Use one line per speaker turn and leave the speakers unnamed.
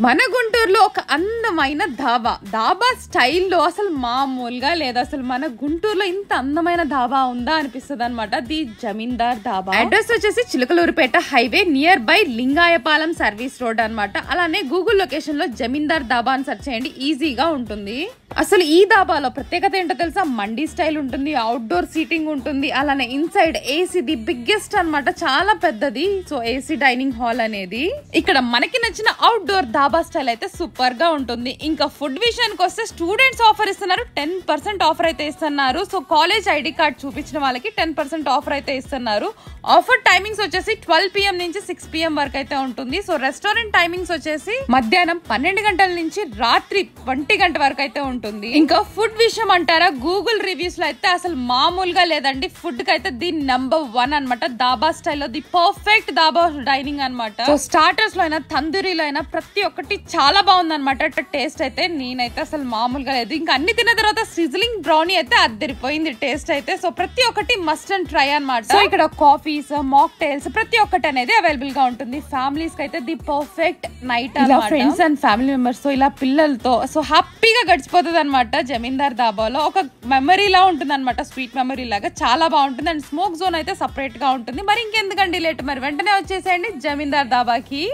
మన గుంటూరులో ఒక అందమైన ధాబా స్టైల్లో అసలు మామూలుగా లేదు. అసలు మన గుంటూరులో ఇంత అందమైన ధాబా ఉందా అనిపిస్తుంది అనమాట. The Zamindar dhaba. అడ్రస్ వచ్చేసి Chilakaluripet highway near by Lingayapalem service road అనమాట. అలానే గూగుల్ లొకేషన్ లో జమీందార్ ధాబా అని సెర్చ్ చేయండి, ఈజీగా ఉంటుంది. అసలు ఈ ధాబాలో ప్రత్యేకత ఏంటో తెలుసా? మండీ స్టైల్ ఉంటుంది, అవుట్డోర్ సీటింగ్ ఉంటుంది, అలానే ఇన్సైడ్ ఏసీ ది బిగ్గెస్ట్ అనమాట, చాలా పెద్దది. సో ఏసీ డైనింగ్ హాల్ అనేది. ఇక్కడ మనకి నచ్చిన అవుట్డోర్ ధాబా స్టైల్ అయితే సూపర్ గా ఉంటుంది. ఇంకా ఫుడ్ విషయానికి వస్తే స్టూడెంట్స్ ఆఫర్ ఇస్తున్నారు, 10% ఆఫర్ అయితే ఇస్తున్నారు. సో కాలేజ్ ఐడి కార్డ్ చూపించిన వాళ్ళకి 10% ఆఫర్ అయితే ఇస్తున్నారు. ఆఫర్ టైమింగ్స్ వచ్చేసి 12 PM నుంచి 6 PM వరకు అయితే ఉంటుంది. సో రెస్టారెంట్ టైమింగ్స్ వచ్చేసి మధ్యాహ్నం 12 గంటల నుంచి రాత్రి 20 గంట వరకు అయితే ఉంటుంది. ఇంకా ఫుడ్ విషయం అంటారా, గూగుల్ రివ్యూస్ లో అయితే అసలు మామూలుగా లేదండి. ఫుడ్ కి అయితే ది నంబర్ 1 అనమాట. ధాబా స్టైల్లో ది పర్ఫెక్ట్ ధాబా డైనింగ్ అనమాట. సో స్టార్టర్స్ లో అయినా తందూరీలో అయినా ప్రతి ఒక్కటి చాలా బాగుంది అనమాట. టేస్ట్ అయితే నేనైతే అసలు మామూలుగా లేదు. ఇంకా అన్ని తిన్న తర్వాత సిజ్లింగ్ బ్రౌనీ అయితే అద్దరిపోయింది టేస్ట్ అయితే. సో ప్రతి ఒక్కటి మస్ట్ అండ్ ట్రై అనమాట. సో ఇక్కడ కాఫీస్, మాక్టైల్స్ ప్రతి ఒక్కటి అనేది అవైలబుల్ గా ఉంటుంది. ఫ్యామిలీస్ కి అయితే ది పర్ఫెక్ట్ నైట్ అన్నమాట. ఫ్రెండ్స్ అండ్ ఫ్యామిలీ మెంబర్స్ తో ఇలా పిల్లలతో సో హ్యాపీగా గడిచిపోతుంది అనమాట. జమీందార్ ధాబాలో ఒక మెమరీ లా ఉంటుంది అనమాట, స్వీట్ మెమరీ లాగా చాలా బాగుంటుంది. అండ్ స్మోక్ జోన్ అయితే సపరేట్ గా ఉంటుంది. మరి ఇంకెందుకండి లేట్, మరి వెంటనే వచ్చేసేయండి జమీందార్ ధాబాకి.